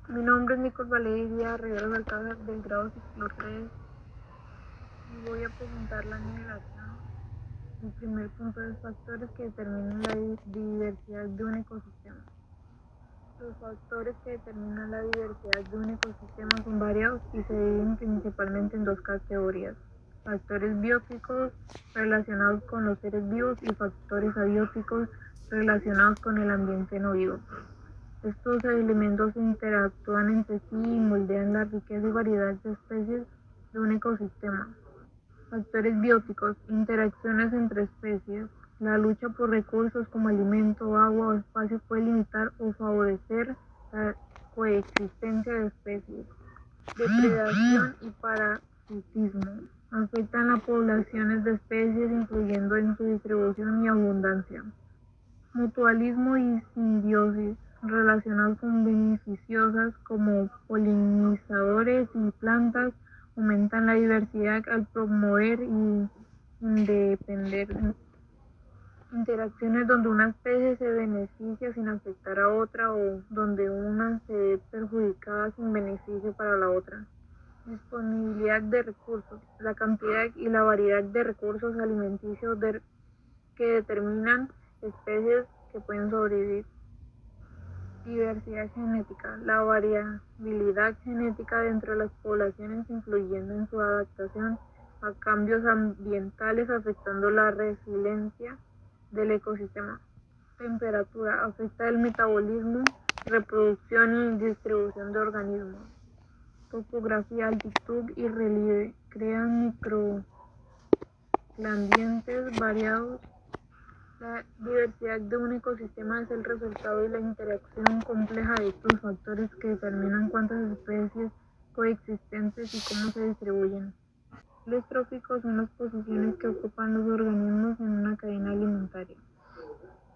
Mi nombre es Nicole Valeria Rivera Alcázar del grado ciclo 3 y voy a presentar la generación. El primer punto es factores que determinan la diversidad de un ecosistema. Los factores que determinan la diversidad de un ecosistema son variados y se dividen principalmente en dos categorías: factores bióticos relacionados con los seres vivos y factores abióticos relacionados con el ambiente no vivo. Estos elementos interactúan entre sí y moldean la riqueza y variedad de especies de un ecosistema. Factores bióticos: interacciones entre especies. La lucha por recursos como alimento, agua o espacio puede limitar o favorecer la coexistencia de especies. Depredación y parasitismo afectan las poblaciones de especies, influyendo en su distribución y abundancia. Mutualismo y simbiosis, relacionados con beneficiosas como polinizadores y plantas, aumentan la diversidad al promover y independer. Interacciones donde una especie se beneficia sin afectar a otra o donde una se ve perjudicada sin beneficio para la otra. Disponibilidad de recursos, la cantidad y la variedad de recursos alimenticios que determinan especies que pueden sobrevivir. Diversidad genética, la variabilidad genética dentro de las poblaciones influyendo en su adaptación a cambios ambientales, afectando la resiliencia del ecosistema. Temperatura, afecta el metabolismo, reproducción y distribución de organismos. Topografía, altitud y relieve, crean microambientes variados. La diversidad de un ecosistema es el resultado de la interacción compleja de estos factores que determinan cuántas especies coexistentes y cómo se distribuyen. Los tróficos son las posiciones que ocupan los organismos en una cadena alimentaria,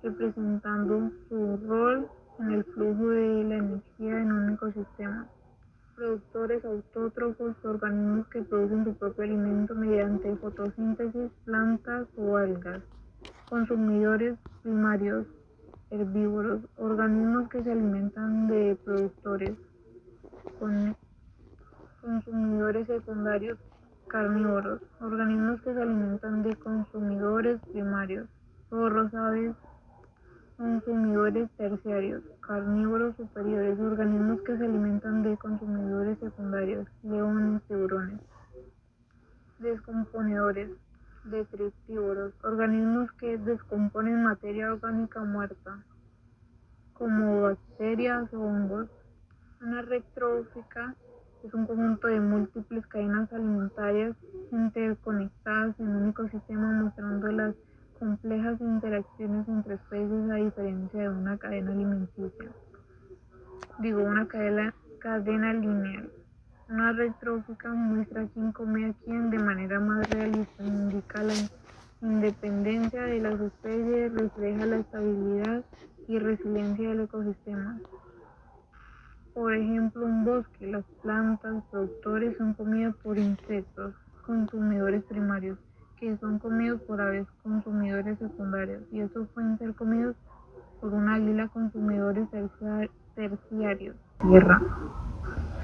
representando su rol en el flujo de la energía en un ecosistema. Productores autótrofos, organismos que producen su propio alimento mediante fotosíntesis, plantas o algas. Consumidores primarios, herbívoros, organismos que se alimentan de productores. Consumidores secundarios, carnívoros, organismos que se alimentan de consumidores primarios. Zorros, aves. Consumidores terciarios, carnívoros superiores, organismos que se alimentan de consumidores secundarios. Leones, tiburones. Descomponedores, detritívoros, organismos que descomponen materia orgánica muerta, como bacterias o hongos. Una red trófica es un conjunto de múltiples cadenas alimentarias interconectadas en un ecosistema, mostrando las complejas interacciones entre especies a diferencia de una cadena alimenticia. Una cadena lineal. Una red trófica muestra quién come a quién de manera más realista, indica la independencia de las especies, refleja la estabilidad y resiliencia del ecosistema. Por ejemplo, un bosque, las plantas productores son comidas por insectos, consumidores primarios, que son comidos por aves, consumidores secundarios, y estos pueden ser comidos por un águila, consumidores terciarios. Tierra.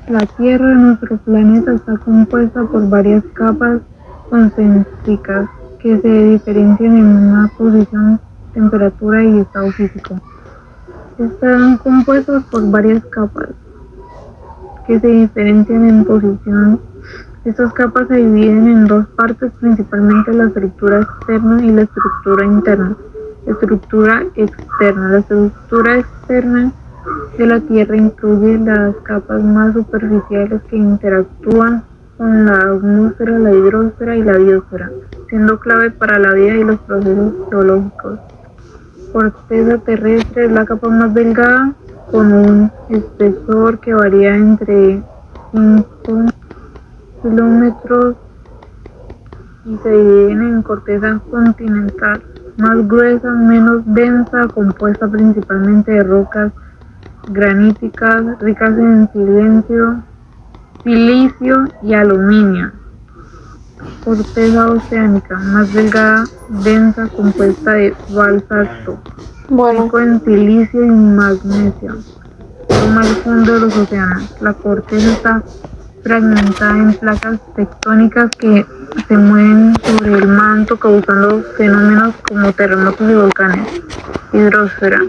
La Tierra de nuestro planeta está compuesta por varias capas concéntricas que se diferencian en una posición, temperatura y estado físico. Están compuestos por varias capas que se diferencian en posición. Estas capas se dividen en dos partes, principalmente la estructura externa y la estructura interna. Estructura externa. La estructura externa de la Tierra incluye las capas más superficiales que interactúan con la atmósfera, la hidrosfera y la biosfera, siendo clave para la vida y los procesos geológicos. Corteza terrestre es la capa más delgada, con un espesor que varía entre 5 kilómetros y se dividen en corteza continental, más gruesa, menos densa, compuesta principalmente de rocas graníticas, ricas en silicio y aluminio. Corteza oceánica, más delgada, densa, compuesta de basalto, rico en silicio y magnesio. forma el fondo de los océanos. La corteza está fragmentada en placas tectónicas que se mueven sobre el manto, causando fenómenos como terremotos y volcanes. Hidrosfera.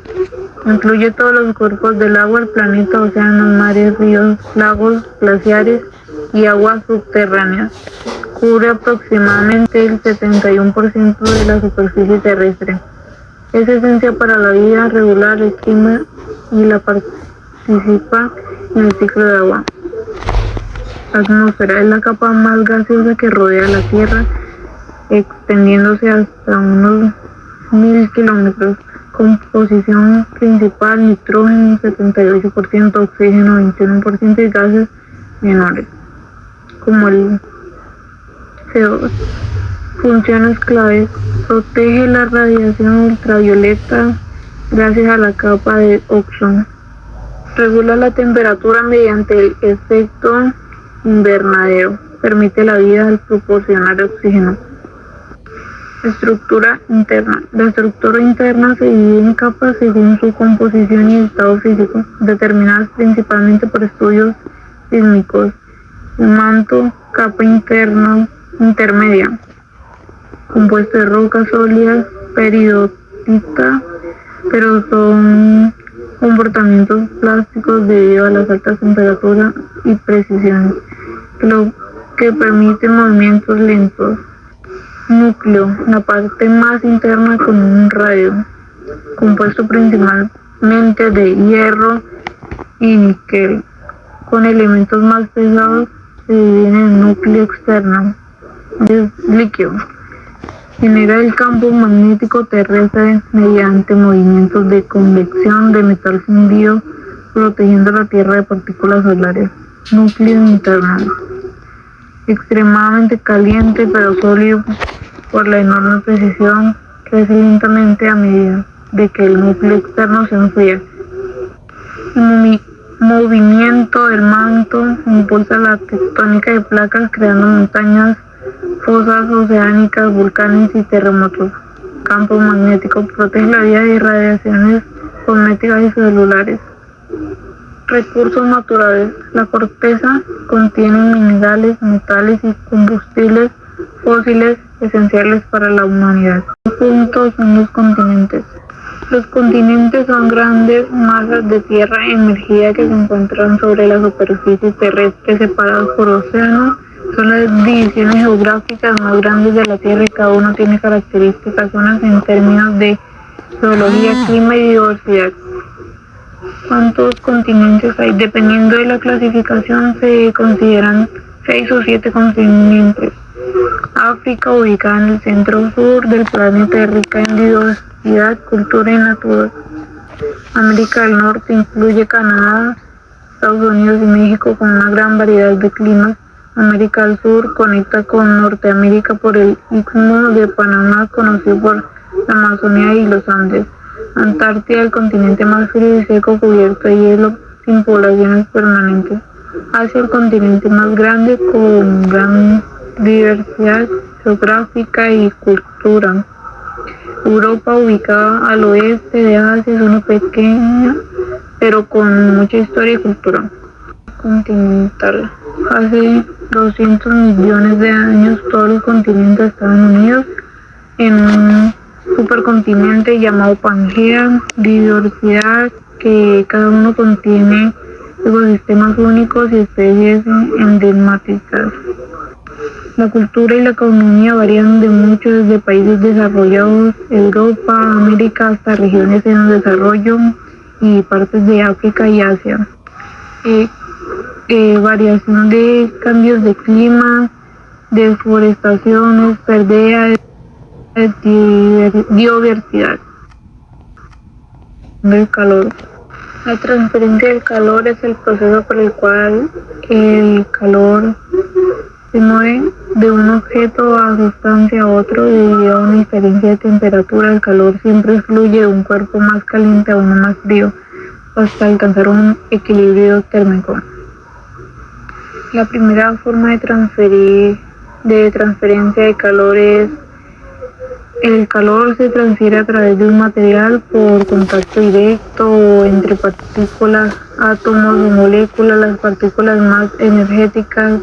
Incluye todos los cuerpos del agua, el planeta, océanos, mares, ríos, lagos, glaciares y aguas subterráneas. Cubre aproximadamente el 71% de la superficie terrestre. Es esencial para la vida, regular el clima y la participa en el ciclo de agua. Atmósfera es la capa más gaseosa que rodea la Tierra, extendiéndose hasta unos 1000 kilómetros. Composición principal: nitrógeno 78%, oxígeno 21% y gases menores, como el CO2. Funciones claves: protege la radiación ultravioleta gracias a la capa de ozono. Regula la temperatura mediante el efecto invernadero. Permite la vida al proporcionar oxígeno. Estructura interna. La estructura interna se divide en capas según su composición y estado físico, determinadas principalmente por estudios sísmicos. El manto, capa interna intermedia, compuesto de rocas sólidas, peridotita, pero son comportamientos plásticos debido a las altas temperaturas y precisiones, lo que permite movimientos lentos. Núcleo, la parte más interna con un radio, compuesto principalmente de hierro y níquel, con elementos más pesados se divide en el núcleo externo. Es líquido. Genera el campo magnético terrestre mediante movimientos de convección de metal fundido, protegiendo la Tierra de partículas solares. Núcleo interno. Extremadamente caliente pero sólido por la enorme precisión, crece lentamente a medida de que el núcleo externo se enfría. El movimiento del manto impulsa la tectónica de placas, creando montañas, fosas oceánicas, volcanes y terremotos. Campo magnético protege la vida de radiaciones cosméticas y celulares. Recursos naturales. La corteza contiene minerales, metales y combustibles fósiles esenciales para la humanidad. Puntos son los continentes. Los continentes son grandes masas de tierra emergida que se encuentran sobre la superficie terrestre, separados por océanos. Son las divisiones geográficas más grandes de la Tierra y cada uno tiene características únicas en términos de geología, clima y diversidad. ¿Cuántos continentes hay? Dependiendo de la clasificación se consideran 6 o 7 continentes. África, ubicada en el centro sur del planeta, es rica en diversidad, cultura y natura. América del Norte incluye Canadá, Estados Unidos y México con una gran variedad de climas. América del Sur conecta con Norteamérica por el Istmo de Panamá, conocido por la Amazonía y los Andes. Antártida, el continente más frío y seco, cubierto de hielo, sin poblaciones permanentes. Asia, el continente más grande, con gran diversidad geográfica y cultura. Europa, ubicada al oeste de Asia, es una pequeña, pero con mucha historia y cultura. Continental. Hace 200 millones de años todos los continentes estaban unidos en un supercontinente llamado Pangea. Diversidad, que cada uno contiene ecosistemas únicos y especies endemáticas. La cultura y la economía varían de mucho, desde países desarrollados, Europa, América, hasta regiones en desarrollo y partes de África y Asia. Variación de cambios de clima, deforestaciones, pérdida de biodiversidad. Del calor. La transferencia del calor es el proceso por el cual el calor se mueve de un objeto a sustancia a otro debido a una diferencia de temperatura. El calor siempre fluye de un cuerpo más caliente a uno más frío hasta alcanzar un equilibrio térmico. La primera forma de transferencia de calor es El calor se transfiere a través de un material por contacto directo o entre partículas, átomos o moléculas. Las partículas más energéticas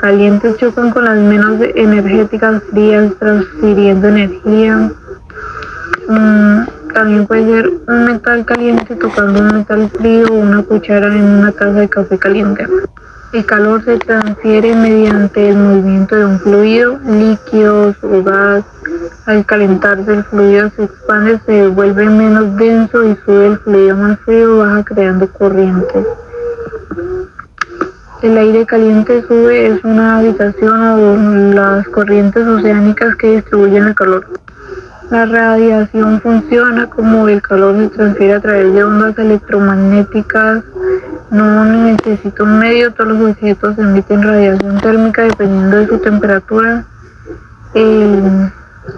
calientes chocan con las menos energéticas frías, transfiriendo energía. También puede ser un metal caliente tocando un metal frío o una cuchara en una taza de café caliente. El calor se transfiere mediante el movimiento de un fluido, líquido o gas. Al calentarse el fluido se expande, se vuelve menos denso y sube. El fluido más frío, baja creando corrientes. El aire caliente sube, es una habitación o las corrientes oceánicas que distribuyen el calor. La radiación funciona como el calor se transfiere a través de ondas electromagnéticas. No necesita un medio, todos los objetos emiten radiación térmica dependiendo de su temperatura. El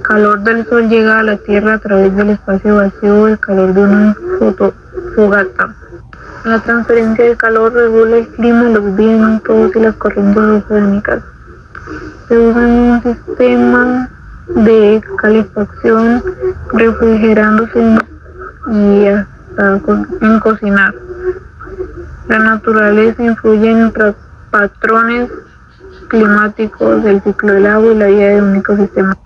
calor del sol llega a la Tierra a través del espacio vacío, el calor de una fogata. La transferencia de calor regula el clima, los vientos y las corrientes oceánicas. Se usa en un sistema de calefacción, refrigerándose y hasta en cocinar. La naturaleza influye en patrones climáticos, el ciclo del agua y la vida de un ecosistema.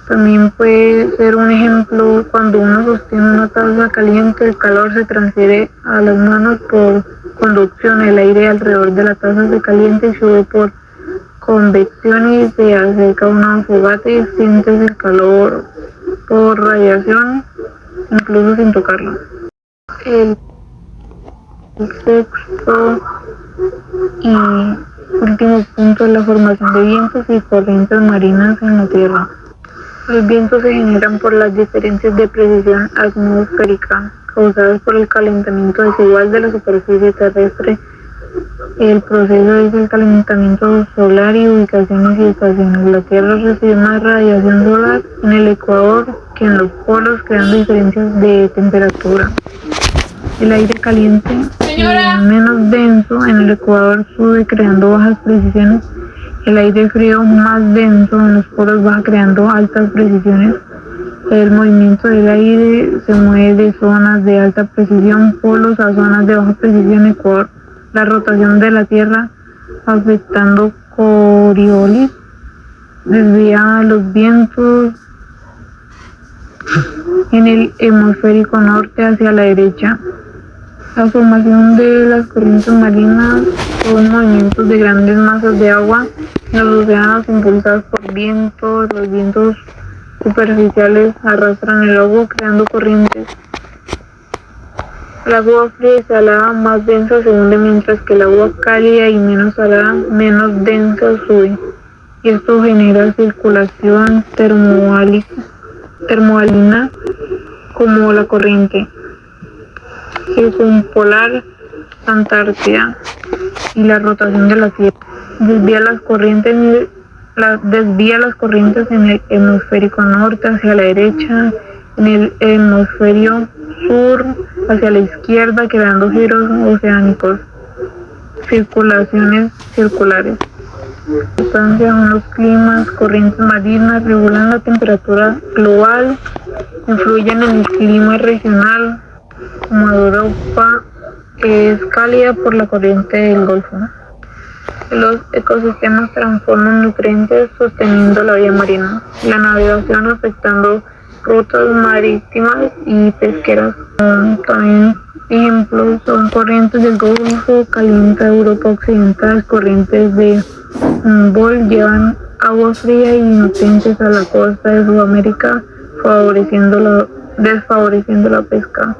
También puede ser un ejemplo cuando uno sostiene una taza caliente, el calor se transfiere a las manos por conducción, el aire alrededor de la taza se calienta y sube por convección y se acerca a una fogata y sientes el calor por radiación, incluso sin tocarlo. El sexto y último punto es la formación de vientos y corrientes marinas en la Tierra. Los vientos se generan por las diferencias de presión atmosférica causadas por el calentamiento desigual de la superficie terrestre. El proceso es el calentamiento solar y ubicaciones y estaciones. La Tierra recibe más radiación solar en el ecuador que en los polos, creando diferencias de temperatura. El aire caliente es menos denso en el ecuador, sube creando bajas precisiones. El aire frío más denso en los polos baja creando altas precisiones. El movimiento del aire se mueve de zonas de alta precisión, polos, a zonas de baja precisión, ecuador. La rotación de la Tierra afectando Coriolis desvía los vientos en el hemisferio norte hacia la derecha. La formación de las corrientes marinas son movimientos de grandes masas de agua en los océanos impulsados por vientos. Los vientos superficiales arrastran el agua creando corrientes. El agua fría y salada más densa se hunde, mientras que el agua cálida y menos salada, menos densa, sube. Y esto genera circulación termoalina como la corriente circumpolar Antártida y la rotación de la Tierra. Desvía las corrientes en el hemisferio norte hacia la derecha, en el hemisferio sur hacia la izquierda, creando giros oceánicos, circulaciones circulares. Sustancias son los climas, corrientes marinas regulan la temperatura global, influyen en el clima regional, como Europa es cálida por la corriente del Golfo. Los ecosistemas transforman nutrientes sosteniendo la vida marina. La navegación afectando rutas marítimas y pesqueras. También ejemplos son corrientes del Golfo, calienta Europa Occidental, corrientes de Humboldt llevan agua fría y nutrientes a la costa de Sudamérica, desfavoreciendo la pesca.